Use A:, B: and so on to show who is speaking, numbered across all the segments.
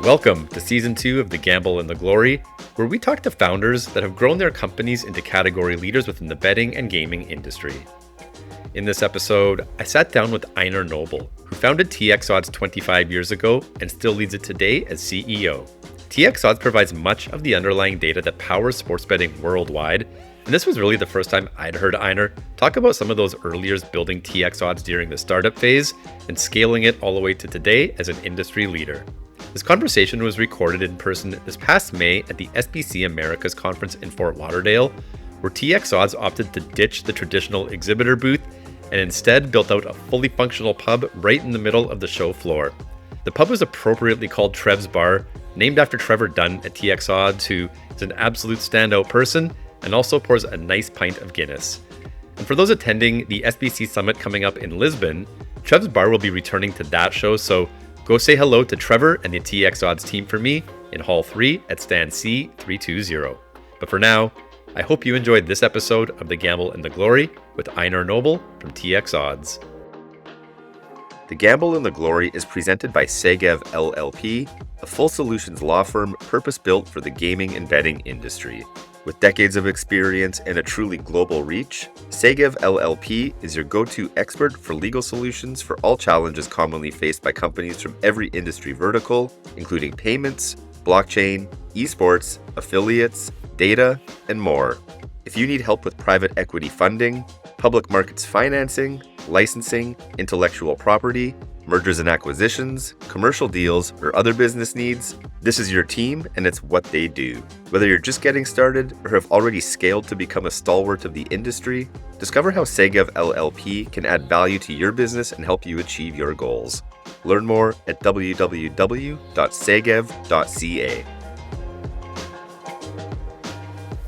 A: Welcome to Season 2 of The Gamble and the Glory, where we talk to founders that have grown their companies into category leaders within the betting and gaming industry. In this episode, I sat down with Einar Knobel, who founded TXODDS 25 years ago and still leads it today as CEO. TXODDS provides much of the underlying data that powers sports betting worldwide, and this was really the first time I'd heard Einar talk about some of those early years building TXODDS during the startup phase and scaling it all the way to today as an industry leader. This conversation was recorded in person this past May at the SBC Americas Conference in Fort Lauderdale, where TXODDS opted to ditch the traditional exhibitor booth and instead built out a fully functional pub right in the middle of the show floor. The pub was appropriately called Trev's Bar, named after Trevor Dunn at TXODDS, who is an absolute standout person and also pours a nice pint of Guinness. And for those attending the SBC Summit coming up in Lisbon, Trev's Bar will be returning to that show, so go say hello to Trevor and the TXODDS team for me in Hall 3 at stand C320. But for now, I hope you enjoyed this episode of The Gamble and the Glory with Einar Knobel from TXODDS. The Gamble and the Glory is presented by Segev LLP, a full solutions law firm purpose-built for the gaming and betting industry. With decades of experience and a truly global reach, Segev LLP is your go-to expert for legal solutions for all challenges commonly faced by companies from every industry vertical, including payments, blockchain, esports, affiliates, data, and more. If you need help with private equity funding, public markets financing, licensing, intellectual property, mergers and acquisitions, commercial deals, or other business needs, this is your team and it's what they do. Whether you're just getting started or have already scaled to become a stalwart of the industry, discover how Segev LLP can add value to your business and help you achieve your goals. Learn more at www.segev.ca.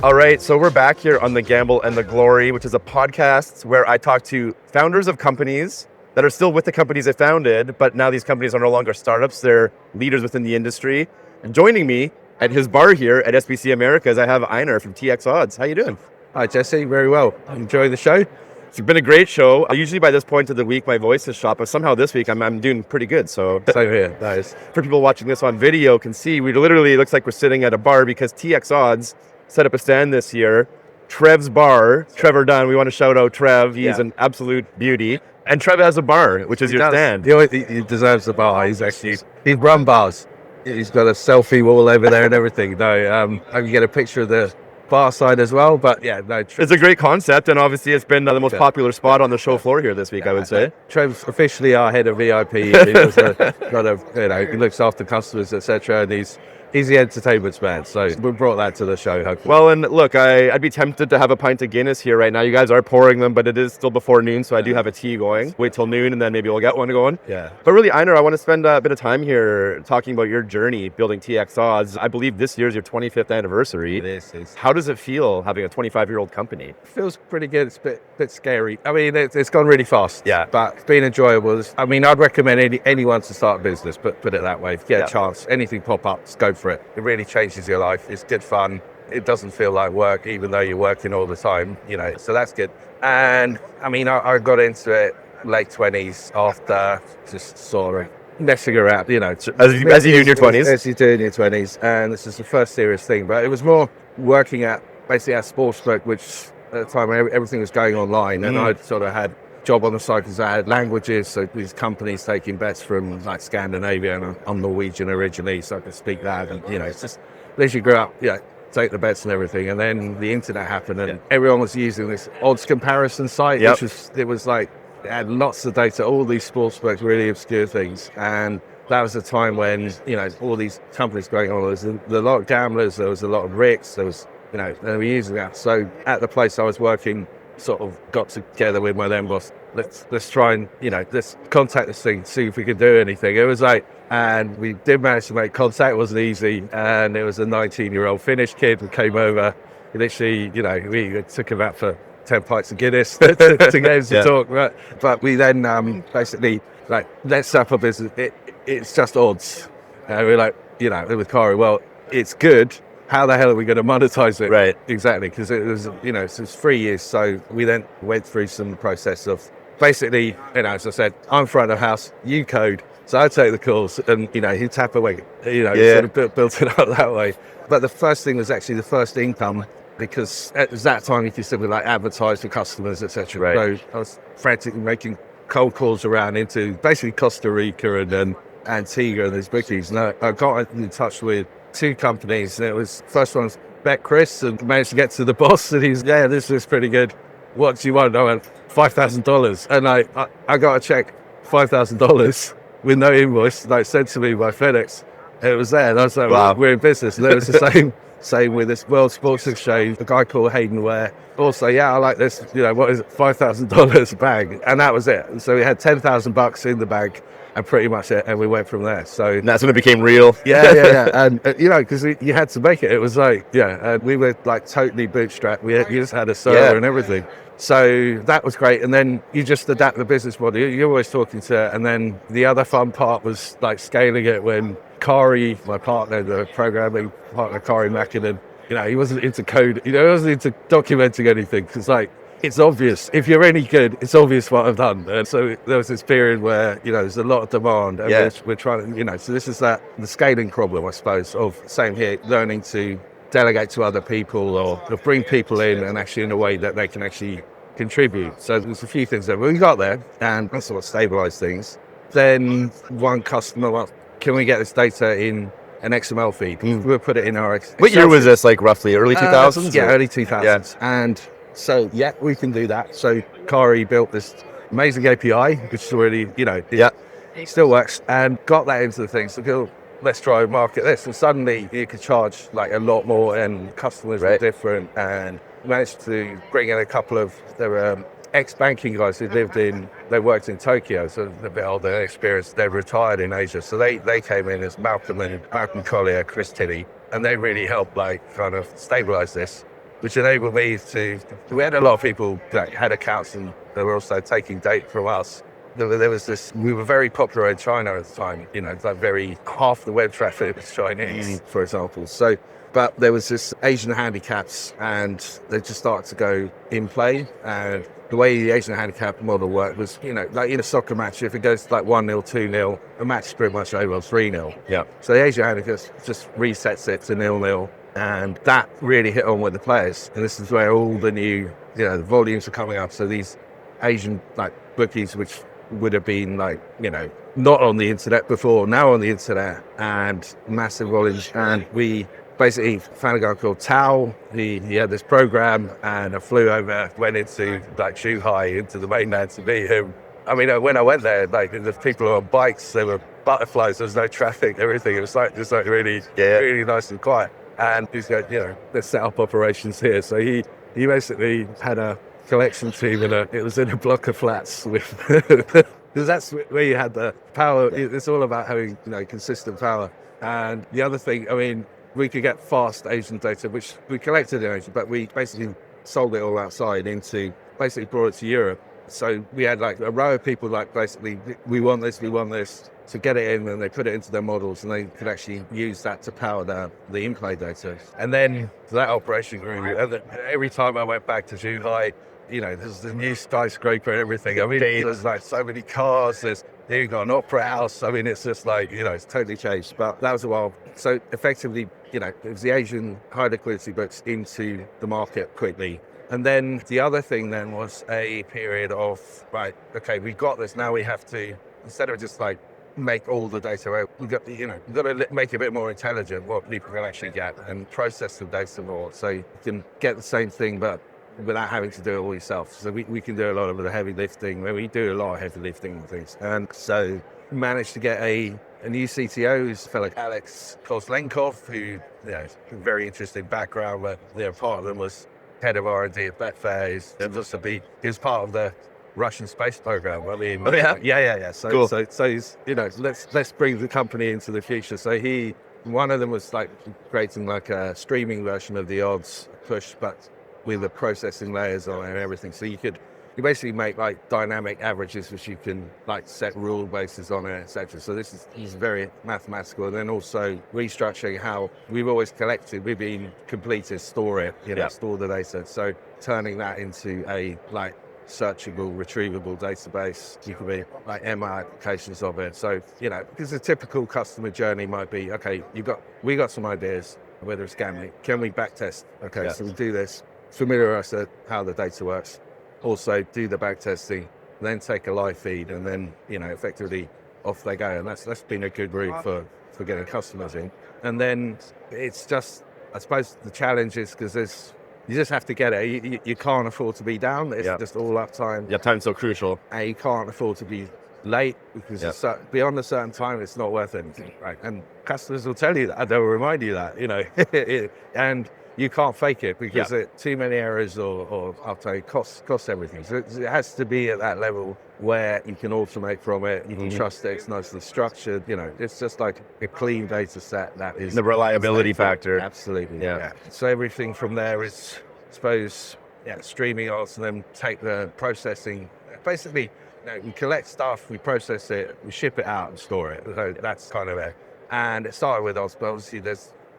A: All right, so we're back here on The Gamble and the Glory, which is a podcast where I talk to founders of companies that are still with the companies they founded, but now these companies are no longer startups, they're leaders within the industry. And joining me at his bar here at SBC Americas, I have Einar from TXODDS. How you doing?
B: Hi, Jesse. Very well. Enjoy the show.
A: It's been a great show. Usually by this point of the week, my voice is shot, but somehow this week I'm doing pretty good. So
B: Same here. Nice.
A: For people watching this on video can see, we literally, it looks like we're sitting at a bar because TXODDS set up a stand this year. Trev's Bar, Trevor Dunn. We want to shout out Trev. He's an absolute beauty. And Trev has a bar, which is your stand.
B: He deserves the bar. He's run bars. He's got a selfie wall over there and everything. No, I can get a picture of the bar side as well. But yeah, no.
A: It's a great concept, and obviously it's been the most popular spot on the show floor here this week, I would say.
B: Trev's officially our head of VIP. He looks after customers, etc. And he's the entertainment man, so we brought that to the show, hopefully.
A: Well, and look, I'd be tempted to have a pint of Guinness here right now. You guys are pouring them, but it is still before noon, so I do have a tea going. Wait till noon, and then maybe we'll get one going.
B: Yeah.
A: But really, Einar, I want to spend a bit of time here talking about your journey building TXODDS. I believe this year is your 25th anniversary.
B: It is.
A: How does it feel having a 25-year-old company?
B: It feels pretty good. It's a bit scary. I mean, it's gone really fast.
A: Yeah.
B: But it's been enjoyable. I mean, I'd recommend anyone to start a business, but put it that way. If you get a chance, anything pop up, just go for it. It really changes your life. It's good fun. It doesn't feel like work, even though you're working all the time, so that's good. And I mean, I got into it late 20s after just sort of messing around,
A: as you do in your 20s.
B: As you do in your 20s. And this is the first serious thing, but it was more working at basically at sportsbook, which at the time everything was going online, and I'd sort of had job on the side because I had languages, so these companies taking bets from like Scandinavia, and I'm Norwegian originally, so I could speak that, and it's just as you grew up, take the bets and everything, and then the internet happened, and everyone was using this odds comparison site, which was like, it had lots of data, all these sportsbooks, really obscure things, and that was a time when all these companies going on. There was a lot of gamblers, there was a lot of RICs, there was they were using that. So at the place I was working, sort of got together with my then boss. Let's try and let's contact this thing, see if we could do anything. It was like, and we did manage to make contact. It wasn't easy, and it was a 19-year-old Finnish kid who came over. He literally, we took him out for 10 pints of Guinness to get him to talk. Right? But we then basically let's set up a business. It's just odds. We're like, with Kari, well, it's good. How the hell are we going to monetize it?
A: Right.
B: Exactly, because it was, it was 3 years. So we then went through some process of basically, as I said, I'm front of house, you code, So I'd take the calls and, he'd tap away,
C: Yeah.
B: sort of built it up that way. But the first thing was actually the first income, because at that time you could simply like advertise for customers, etc.
C: Right.
B: So I was frantically making cold calls around into basically Costa Rica and Antigua and these bookies. And I got in touch with 2 companies. And it was, first one was Betcris, and managed to get to the boss, and he's, yeah, this is pretty good. What do you want? I went, $5,000. And I got a check, $5,000 with no invoice, like sent to me by FedEx. And it was there. And I was like,
C: Wow.
B: we're in business. And it was the same with this World Sports Exchange, a guy called Hayden Ware. Also, yeah, I like this, what is it, $5,000 bag. And that was it. And so we had $10,000 in the bag, and pretty much it. And we went from there. So
C: And that's when it became real.
B: yeah. And, because you had to make it. It was like, and we were like totally bootstrapped. You just had a server and everything. So that was great. And then you just adapt the business model. You're always talking to, and then the other fun part was like scaling it when Kari, my partner, the programming partner, Kari Mackinnon, he wasn't into code, he wasn't into documenting anything, because it's obvious. If you're any good, it's obvious what I've done. And so there was this period where, there's a lot of demand, and we're trying to, so this is the scaling problem, I suppose, of same here, learning to delegate to other people or bring people in and actually in a way that they can actually contribute. So there's a few things that we got there, and that's what stabilized things. Then one customer, well, can we get this data in an XML feed? We'll put it in our Excel.
C: What year was this, like roughly? Early 2000s?
B: Yeah, early 2000s. And so, we can do that. So Kari built this amazing API, which is already, it still works, and got that into the thing. So go, let's try and market this. And suddenly you could charge like a lot more, and customers were different, and managed to bring in a couple of, there were ex-banking guys who they worked in Tokyo, so a bit older experience. They retired in Asia. So they came in as Malcolm Collier, Chris Tilley, and they really helped kind of stabilize this, which enabled me we had a lot of people that had accounts, and they were also taking data from us. There was this, we were very popular in China at the time, half the web traffic was Chinese, for example. So, but there was this Asian handicaps, and they just started to go in play. And the way the Asian handicap model worked was, like in a soccer match, if it goes like 1-0, 2-0, the match is pretty much over 3-0.
C: Yeah.
B: So the Asian handicap just resets it to 0-0. And that really hit on with the players. And this is where all the new, the volumes are coming up. So these Asian bookies, which would have been not on the internet before, now on the internet, and massive volumes. And we basically found a guy called Tao. He had this program, and I flew over, went into Zhuhai, into the mainland to meet him. I mean, when I went there, the people were on bikes, there were butterflies, there was no traffic, everything. It was just really, really nice and quiet. And he's going, let's set up operations here. So he basically had a collection team, it was in a block of flats with, because that's where you had the power. It's all about having, consistent power. And the other thing, I mean, we could get fast Asian data, which we collected in Asia, but we basically sold it all outside basically brought it to Europe. So we had a row of people basically, we want this, to get it in, and they put it into their models, and they could actually use that to power the in-play data. And then that operation grew. And every time I went back to Zhuhai, there's the new skyscraper and everything. I mean, there's so many cars, you've got an opera house. I mean, it's just it's totally changed. But that was a while. So effectively, it was the Asian high liquidity books into the market quickly. And then the other thing then was a period of, we got this, now we have to, instead of just make all the data, we've got to make it a bit more intelligent, what people can actually get, and process the data more, so you can get the same thing, but without having to do it all yourself. So we can do a lot of the heavy lifting, we do a lot of heavy lifting and things. And so managed to get a new CTO, who's a fellow Alex Kozlenkov, who, very interesting background, where part of them was head of R&D at Betfair. He was part of the Russian space program. I mean, yeah. So,
C: cool.
B: so he's, let's bring the company into the future. So one of them was creating a streaming version of the odds push, but with the processing layers on it and everything. So you basically make dynamic averages, which you can set rule bases on it, etc. So this is very mathematical. And then also restructuring how we've always collected, we've been completed, store it, store the data. So turning that into a searchable, retrievable database. You can be like ML applications of it. So, because a typical customer journey might be, okay, we got some ideas, whether it's gambling. Can we backtest? Okay, so we do this, familiarize how the data works, also do the backtesting, then take a live feed, and then, effectively off they go. And that's been a good route for getting customers in. And then it's just, I suppose the challenge is because you just have to get it. You can't afford to be down. It's just all uptime.
C: Yeah, time's so crucial.
B: And you can't afford to be late because beyond a certain time, it's not worth anything. Right? And customers will tell you that. They'll remind you that, and you can't fake it because too many errors or uptime costs everything. So it has to be at that level where you can automate from it. You can trust it. It's nicely structured. It's just like a clean data set that is
C: the reliability factor.
B: Absolutely. Yeah. So everything from there is, I suppose, streaming off and then take the processing. Basically, we collect stuff, we process it, we ship it out and store it. So that's kind of it. And it started with us, but obviously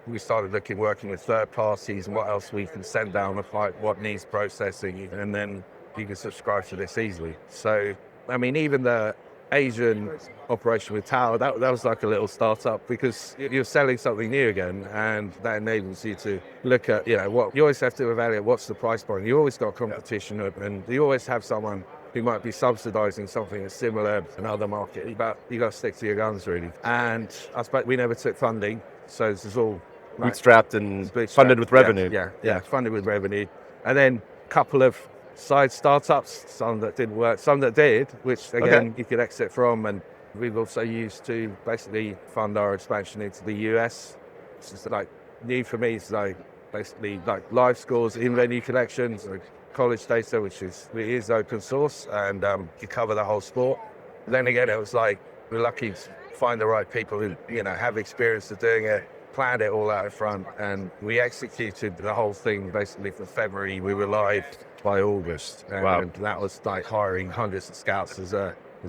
B: we started working with third parties and what else we can send down the pipe, what needs processing, and then you can subscribe to this easily. So, even the Asian operation with Tower, that was like a little startup because you're selling something new again, and that enables you to look at, what you always have to evaluate what's the price point. You always got competition, and you always have someone who might be subsidizing something that's similar in other markets, but you got to stick to your guns really. And I suppose we never took funding, so this is all
C: bootstrapped and funded with revenue.
B: Yeah, funded with revenue. And then a couple of side startups, some that didn't work, some that did, which again you could exit from. And we've also used to basically fund our expansion into the US. It's just like new for me. It's like basically like live scores, in-venue collections, like college data, which is open source, and you cover the whole sport. Then again, it was like we're lucky to find the right people who have experience of doing it. Planned it all out in front, and we executed the whole thing basically for February. We were live by August, and that was like hiring hundreds of scouts. There's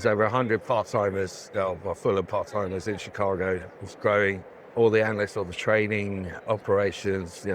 B: over 100 part-timers, full-on part-timers in Chicago. It's growing. All the analysts, all the training, operations,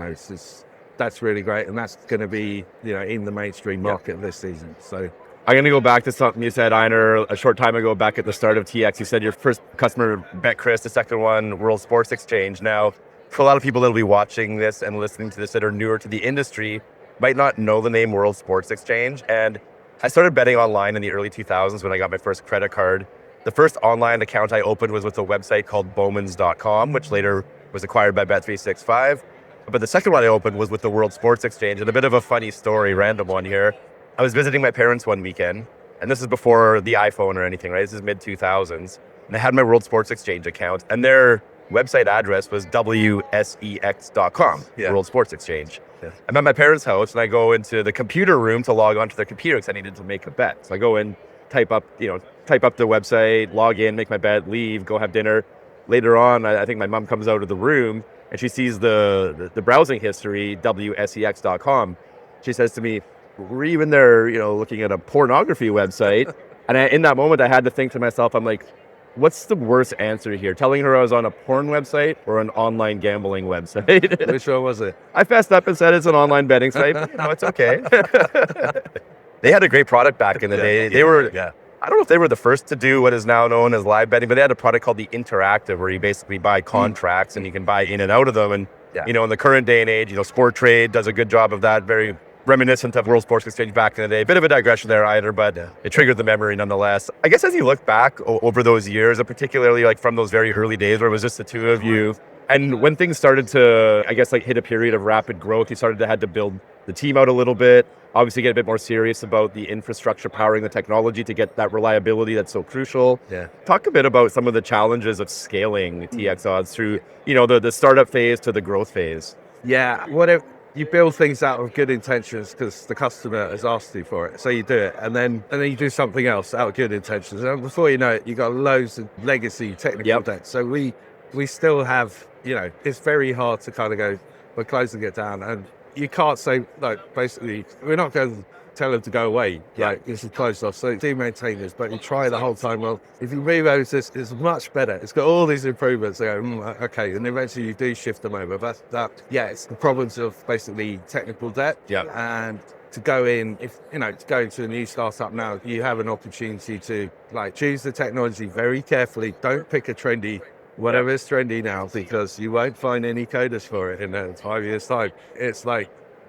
B: that's really great, and that's going to be in the mainstream market this season. So
C: I'm going to go back to something you said, Einar, a short time ago back at the start of TX. You said your first customer, Betcris, the second one, World Sports Exchange. Now, for a lot of people that will be watching this and listening to this that are newer to the industry, might not know the name World Sports Exchange. And I started betting online in the early 2000s when I got my first credit card. The first online account I opened was with a website called Bowmans.com, which later was acquired by Bet365. But the second one I opened was with the World Sports Exchange. And a bit of a funny story, random one here. I was visiting my parents one weekend, and this is before the iPhone or anything, right? This is mid-2000s. And I had my World Sports Exchange account, and their website address was WSEX.com, World Sports Exchange. Yeah. I'm at my parents' house, and I go into the computer room to log onto their computer because I needed to make a bet. So I go in, type up the website, log in, make my bet, leave, go have dinner. Later on, I think my mom comes out of the room, and she sees the browsing history, WSEX.com. She says to me, "Were you in there, looking at a pornography website?" And in that moment, I had to think to myself, I'm like, what's the worst answer here? Telling her I was on a porn website or an online gambling website?
B: Which one was it?
C: I fessed up and said it's an online betting site. It's okay. They had a great product back in the day. They were, I don't know if they were the first to do what is now known as live betting, but they had a product called the Interactive, where you basically buy contracts and you can buy in and out of them. And, in the current day and age, Sport Trade does a good job of that, very reminiscent of World Sports Exchange back in the day. Bit of a digression there, Einar, but it triggered the memory nonetheless. I guess as you look back over those years, and particularly like from those very early days where it was just the two of you, and when things started to, hit a period of rapid growth, you had to build the team out a little bit, obviously get a bit more serious about the infrastructure powering the technology to get that reliability that's so crucial.
B: Yeah.
C: Talk a bit about some of the challenges of scaling TXODDS through, the startup phase to the growth phase.
B: Yeah, you build things out of good intentions because the customer has asked you for it. So you do it, and then you do something else out of good intentions. And before you know it, you got loads of legacy technical debt. So we still have, it's very hard to kind of go, we're closing it down. And you can't say, basically, we're not going to tell them to go away. This is closed off. So do maintain this, but you try the whole time. Well, if you move over to this, it's much better. It's got all these improvements. They go, okay. And eventually you do shift them over. But it's the problems of basically technical debt.
C: Yeah.
B: And to go in, if to go into a new startup now, you have an opportunity to choose the technology very carefully. Don't pick a trendy, whatever is trendy now, because you won't find any coders for it in 5 years' time. It's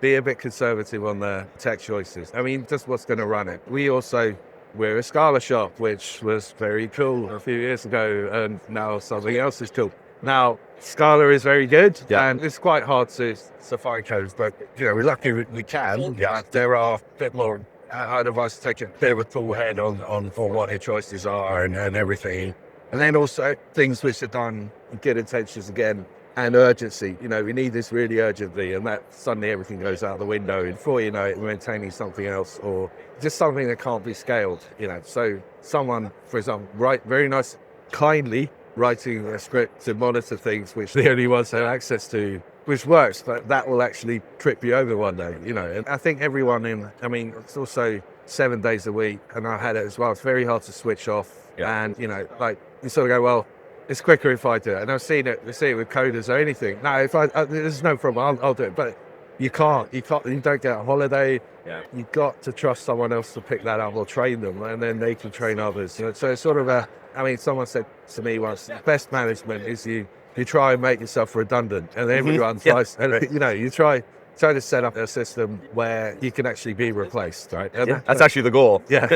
B: be a bit conservative on the tech choices. I mean, just what's going to run it. We're a Scala shop, which was very cool a few years ago, and now something else is cool. Now, Scala is very good, and it's quite hard to find coders, but we're lucky we can. Yeah, there are a bit more. I'd advise taking a bit of a full head on what your choices are and everything. And then also things which are done with good intentions again, and urgency. We need this really urgently, and that suddenly everything goes out the window. And before you know it, we're maintaining something else, or just something that can't be scaled. So someone, for example, very nice, kindly writing a script to monitor things which the only ones have access to, which works, but that will actually trip you over one day. And I think everyone it's also 7 days a week, and I had it as well. It's very hard to switch off, and you sort of go, well, it's quicker if I do it. And I've seen it with coders or anything. No, if there's no problem, I'll do it. But you can't, you don't get a holiday.
C: Yeah.
B: You've got to trust someone else to pick that up or train them, and then they can train others. So it's sort of someone said to me once, the best management is you try and make yourself redundant, and everyone tries, you try to set up a system where you can actually be replaced, right?
C: That's actually the goal.
B: Yeah.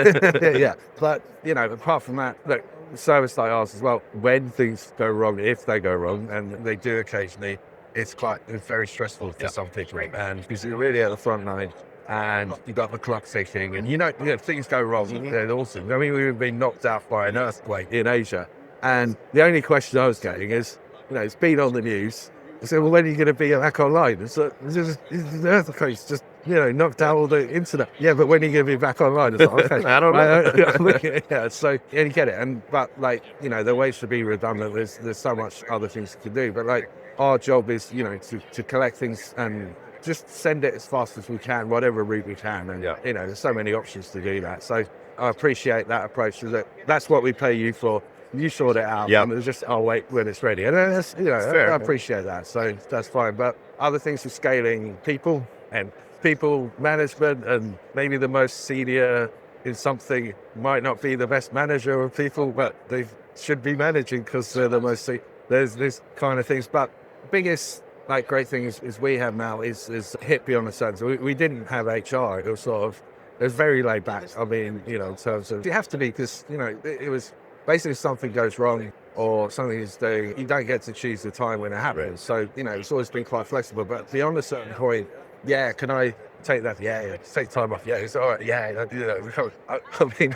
B: Yeah. But, apart from that, look, service like ours as well, when things go wrong, if they go wrong, and they do occasionally, it's very stressful for some people, and because you're really at the front line, and you've got the clock ticking, and things go wrong, they're awesome. I mean, we've been knocked out by an earthquake in Asia, and the only question I was getting is, it's been on the news. I said, well, when are you going to be back online? It's the earthquake's just, knocked out all the internet. Yeah, but when are you going to be back online? It's okay.
C: I don't know.
B: Yeah, so you get it. But the ways to be redundant, there's so much other things you can do. But our job is, to collect things and just send it as fast as we can, whatever route we can. And, there's so many options to do that. So I appreciate that approach. That's what we pay you for. You sort it out, and it's just, I'll wait when it's ready. And that's, I appreciate that. So that's fine. But other things with scaling people and people management, and maybe the most senior in something might not be the best manager of people, but they should be managing because they're the most, there's this kind of things. But biggest great thing is we have now is hit beyond a certain. So we didn't have HR. It was very laid back. I mean, in terms of, you have to be, because, it was, basically, if something goes wrong or something is doing, you don't get to choose the time when it happens. Right. So, it's always been quite flexible. But beyond a certain point, can I take that? Yeah, take time off. Yeah, it's all right. Yeah, I mean,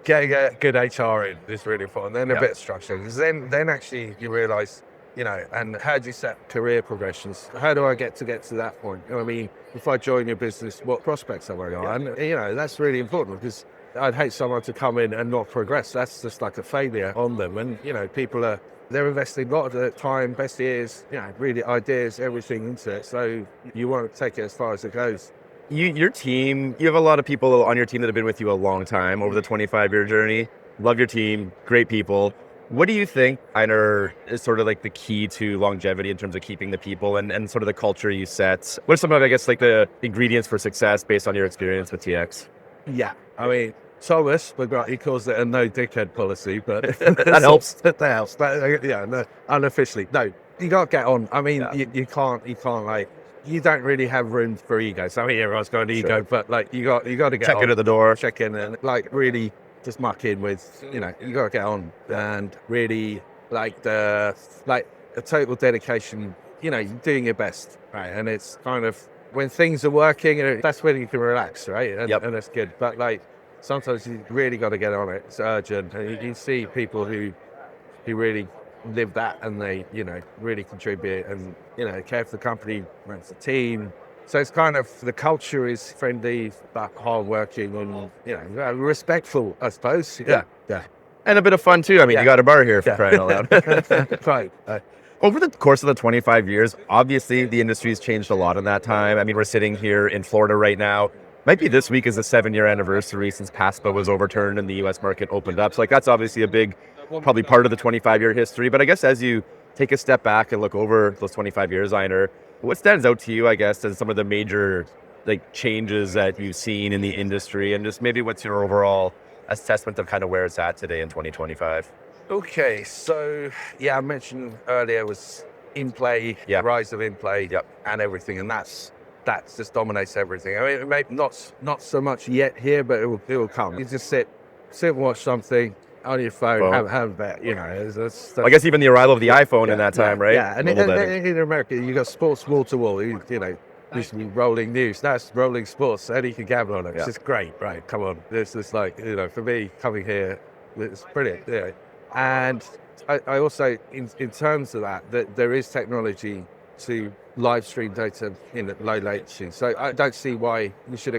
B: getting a good HR in is really important. Then a bit of structure. Because then actually you realise, and how do you set career progressions? How do I get to that point? I mean, if I join your business, what prospects have I got? And, that's really important, because I'd hate someone to come in and not progress. That's just like a failure on them. And, people they're investing a lot of their time, best years, really ideas, everything into it. So you want to take it as far as it goes.
C: Your team, you have a lot of people on your team that have been with you a long time over the 25-year journey. Love your team, great people. What do you think, Einar, is sort of the key to longevity in terms of keeping the people and sort of the culture you set? What are some of, the ingredients for success based on your experience with TX?
B: Yeah, I mean, Thomas, he calls it a no dickhead policy, but
C: that helps.
B: That helps. But no, unofficially, no. You got to get on. I mean, you can't you don't really have room for ego. So I mean, everyone's got an ego, but you got to get
C: check
B: on.
C: In at the door,
B: check in, and really just muck in with. You got to get on and really a total dedication. You're doing your best, right? And it's kind of, when things are working, that's when you can relax, right? And that's good. But sometimes you really got to get on it. It's urgent. And you see people who really live that, and they, really contribute and, care for the company, runs the team. So it's kind of, the culture is friendly, but hardworking and, respectful, I suppose. Yeah.
C: And a bit of fun too. I mean, you got a bar here for crying out loud.
B: Right.
C: Over the course of the 25 years, obviously the industry's changed a lot in that time. I mean, we're sitting here in Florida right now. Might be this week is the 7-year anniversary since PASPA was overturned and the U.S. market opened up. So that's obviously a big, probably part of the 25-year history. But I guess as you take a step back and look over those 25 years, Einar, what stands out to you, I guess, as some of the major like changes that you've seen in the industry, and just maybe what's your overall assessment of kind of where it's at today in 2025?
B: Okay, so yeah, I mentioned earlier was in play,
C: Yeah.
B: rise of in play,
C: Yep.
B: and everything, and that just dominates everything. I mean, maybe not so much yet here, but it will come. You just sit and watch something on your phone, have that, you know. That's,
C: I guess even the arrival of the iPhone in that time, right?
B: Yeah, and in America, you got sports wall to wall. You know, used to be rolling news. Now it's rolling sports, and you can gamble on it. It's just great, right? Come on, this is like, you know, for me coming here, it's brilliant. Yeah, and I also, in terms of that there is technology to live stream data in low latency. So I don't see why you should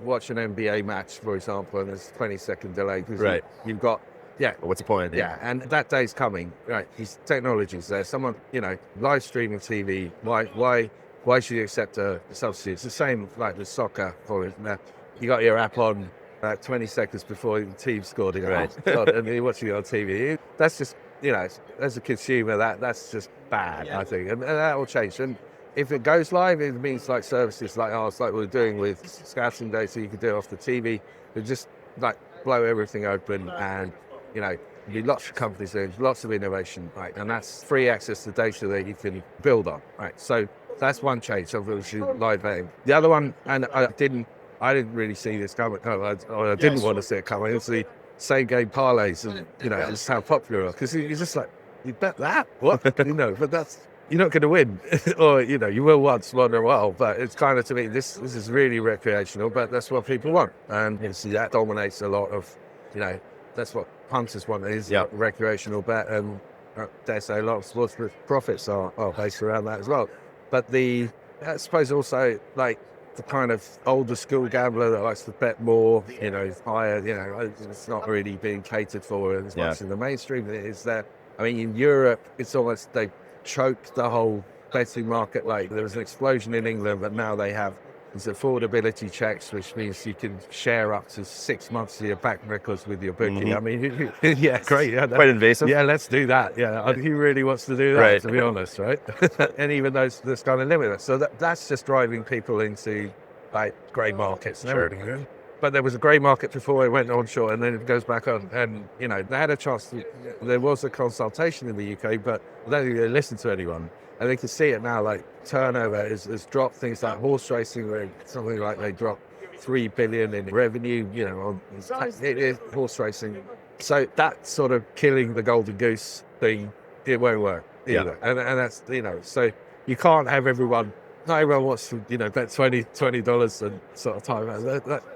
B: watch an NBA match, for example, and there's 20-second delay.
C: Right.
B: You've got, yeah.
C: What's the point?
B: Yeah, and that day's coming. Right, these technologies there. Someone, you know, live streaming TV. Why should you accept a subsidy? It's the same like with soccer. For it. Now, you got your app on 20 seconds before the team scored. You go,
C: Right.
B: oh, God, and you're watching it on TV. That's just, you know, as a consumer, that's just bad. I think, and that will change. And if it goes live, it means like services like ours, like we're doing with scouting data, you can do it off the TV. It just like blow everything open, and you know, there'll be lots of companies doing lots of innovation, right? And that's free access to data that you can build on, right? So that's one change, obviously live betting. The other one, and I didn't really see this coming. I didn't want to see it coming. It's the same game parlays, and you know, it's how popular it is, because you're just like, you bet that? What? You know, but you're not going to win, or you know, you will once in a while. But it's kind of, to me, this is really recreational, but that's what people want, and you see that dominates a lot of, you know, that's what punters want, is recreational bet, and dare say a lot of sports profits are based around that as well. But I suppose also like the kind of older school gambler that likes to bet more, you know, higher, you know, it's not really being catered for as much in the mainstream. It is there. I mean, in Europe, it's almost, they choked the whole betting market. Like there was an explosion in England, but now they have these affordability checks, which means you can share up to 6 months of your back records with your bookie.
C: Mm-hmm.
B: I mean, yeah, great. Yeah,
C: quite invasive.
B: Yeah, let's do that. Yeah, who really wants to do that,
C: right.
B: to be honest, right? And even those kind of limit. So that's just driving people into like grey markets and everything. But there was a grey market before it went onshore, and then it goes back on. And, you know, they had a chance. There was a consultation in the UK, but I don't think they listened to anyone. And they can see it now, like turnover has dropped. Things like horse racing, where something like they dropped 3 billion in revenue, you know, on horse racing. So that's sort of killing the golden goose thing. It won't work either. And that's, you know, so you can't have everyone. Not everyone wants to, you know, bet $20 and sort of time.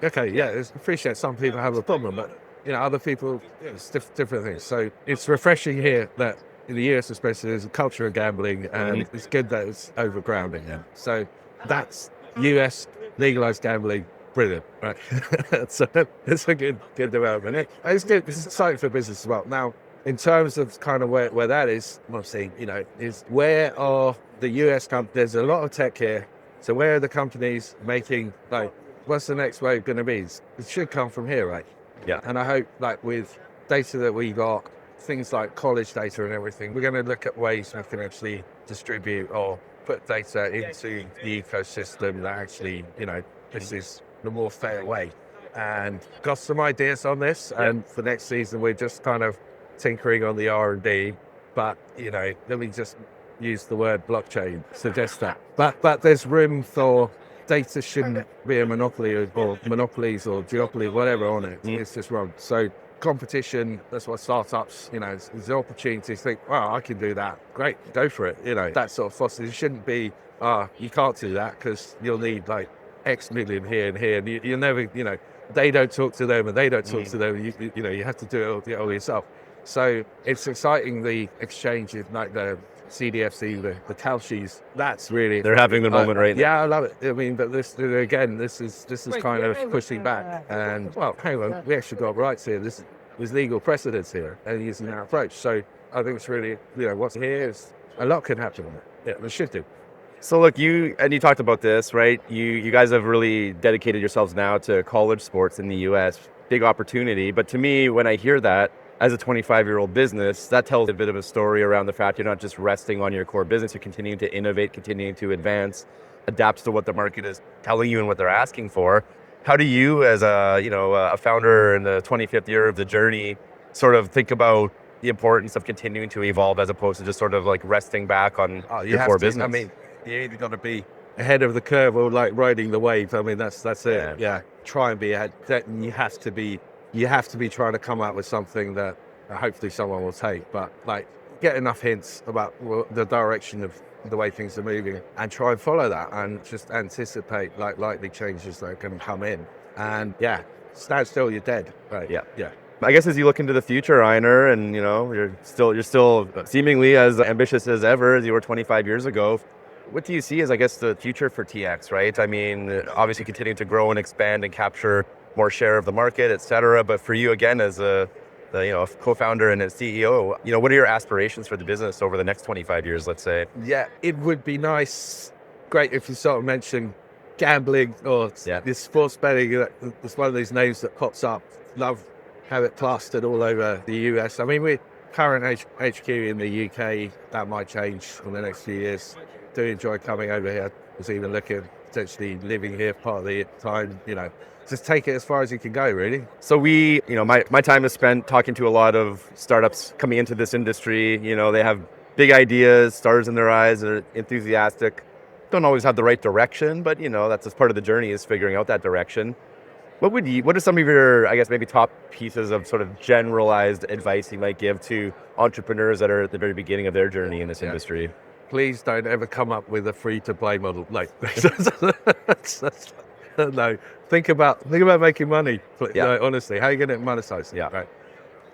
B: Okay, yeah, I appreciate some people have a problem, but, you know, other people, it's different things. So it's refreshing here that in the US especially, there's a culture of gambling, and it's good that it's overgrounding. Yeah. So that's US legalized gambling, brilliant, right? So it's a good development. It's good. It's exciting for business as well. Now, in terms of kind of where that is, obviously, you know, is where are the US companies? There's a lot of tech here. So where are the companies making, like, what's the next wave going to be? It should come from here, right?
C: Yeah.
B: And I hope, like, with data that we got, things like college data and everything, we're going to look at ways we can actually distribute or put data into the ecosystem that actually, you know, this is the more fair way. And got some ideas on this. And for next season, we're just kind of tinkering on the R&D. But, you know, let me just use the word blockchain, suggest that. But there's room for data shouldn't be a monopoly or monopolies or duopoly, whatever on it. It's just wrong. So competition, that's what startups, you know, it's the opportunity to think, wow, I can do that. Great, go for it. You know, that sort of fosters. It shouldn't be, you can't do that because you'll need like X million here and here. And you'll never, you know, they don't talk to them and they don't talk to them. You know, you have to do it all yourself. So it's exciting, the exchange of like the CDFC, the Kalshis. That's really,
C: they're having the moment right now.
B: Yeah, I love it. I mean, but this again, this is kind of pushing back. And well, hang on, we actually got rights here. There's legal precedence here, and using that approach. So I think it's really, you know, what's here is a lot can happen. Yeah, it should do.
C: So look, you talked about this, right? You guys have really dedicated yourselves now to college sports in the US. Big opportunity. But to me, when I hear that, as a 25-year-old business, that tells a bit of a story around the fact you're not just resting on your core business, you're continuing to innovate, continuing to advance. adapts to what the market is telling you and what they're asking for. How do you, as a founder in the 25th year of the journey, sort of think about the importance of continuing to evolve as opposed to just sort of like resting back on your core business?
B: I mean, you either got to be ahead of the curve or like riding the wave. I mean, that's it. Yeah, try and be ahead. You have to be trying to come up with something that hopefully someone will take. But like, get enough hints about the direction of the way things are moving and try and follow that and just anticipate like likely changes that can come in. And yeah, stand still, you're dead. Right.
C: Yeah.
B: Yeah.
C: I guess as you look into the future, Einar, and you're still seemingly as ambitious as ever as you were 25 years ago. What do you see as, I guess, the future for TX, right? I mean, obviously continuing to grow and expand and capture more share of the market, et cetera. But for you, again, as a co-founder and a CEO, what are your aspirations for the business over the next 25 years, let's say?
B: Yeah, it would be great if you sort of mentioned gambling or this sports betting. It's one of these names that pops up. Love have it plastered all over the US. I mean, we're current HQ in the UK. That might change in the next few years. Do enjoy coming over here. I was even looking at potentially living here part of the time, just take it as far as you can go, really.
C: So my time is spent talking to a lot of startups coming into this industry. They have big ideas, stars in their eyes, they're enthusiastic, don't always have the right direction, but that's just part of the journey, is figuring out that direction. What are some of your, I guess, maybe top pieces of sort of generalized advice you might give to entrepreneurs that are at the very beginning of their journey in this industry?
B: Please don't ever come up with a free-to-play model. Like, no. Think about making money. No, honestly, how are you going to monetize it?
C: Yeah.
B: Right.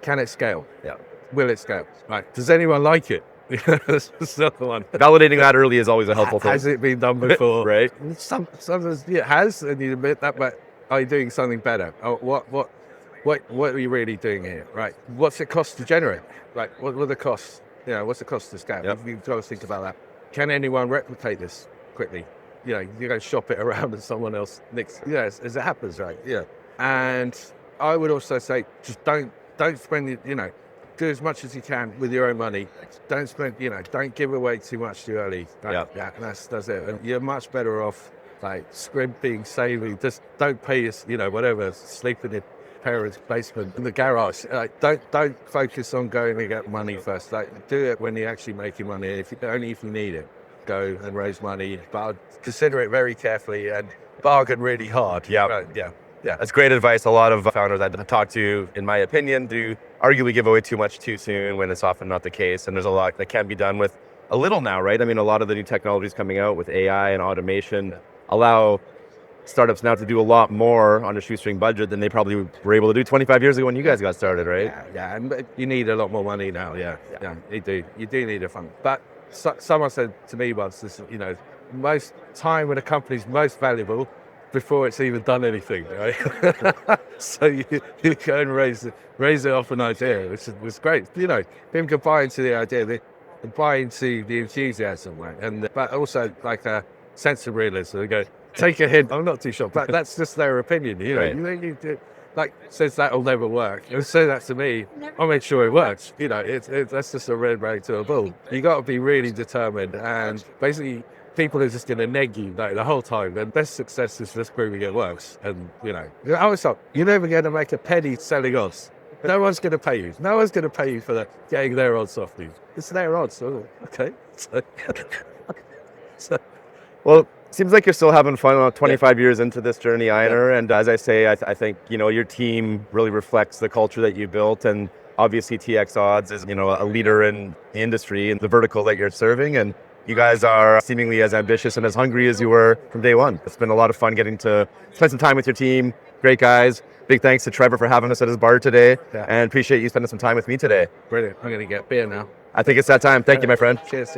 B: Can it scale?
C: Yeah.
B: Will it scale? Right. Does anyone like it? That's the other one.
C: Validating that early is always a helpful thing.
B: Has it been done before?
C: Right.
B: Sometimes it has, and you admit that, but are you doing something better? Oh, what are you really doing here? Right. What's it cost to generate? Right. What are the costs? What's the cost to scale?
C: Yep.
B: You've got to think about that. Can anyone replicate this quickly? You're going to shop it around and someone else next. As it happens, right? Yeah. And I would also say, just don't spend, do as much as you can with your own money. Don't spend, don't give away too much too early. Yeah, that's it. And you're much better off like scrimping, saving. Just don't pay whatever, sleep in your parents' basement in the garage. Don't focus on going to get money first. Like, do it when you're actually making money. Only if you need it. Go and raise money, but consider it very carefully and bargain really hard.
C: Yeah. That's great advice. A lot of founders I've talked to, in my opinion, do arguably give away too much too soon when it's often not the case. And there's a lot that can be done with a little now, right? I mean, a lot of the new technologies coming out with AI and automation allow startups now to do a lot more on a shoestring budget than they probably were able to do 25 years ago when you guys got started, right?
B: Yeah. And you need a lot more money now. Yeah. You do need a fund. But someone said to me once, most time when a company's most valuable before it's even done anything, right? So you go and raise it off an idea, which was great. People can buy into the idea, they buy into the enthusiasm, right? But also like a sense of realism. They go, take a hint. I'm not too sure, but that's just their opinion. Right. Says that'll never work. It'll say that to me. I'll make sure it works. That's just a red rag to a bull. You got to be really determined, and basically, people are just going to neg you the whole time. And best success is just proving it works. And I was like, you're never going to make a penny selling odds. No one's going to pay you. No one's going to pay you for getting their odds off you. It's their odds. Oh, okay.
C: Well. Seems like you're still having fun 25 years into this journey, Einar. Yeah. And as I say, I think, your team really reflects the culture that you built. And obviously TXODDS is, a leader in the industry and the vertical that you're serving. And you guys are seemingly as ambitious and as hungry as you were from day one. It's been a lot of fun getting to spend some time with your team. Great guys. Big thanks to Trevor for having us at his bar today. Yeah. And appreciate you spending some time with me today.
B: Brilliant. I'm going to get beer now.
C: I think it's that time. Thank you, my friend.
B: Cheers.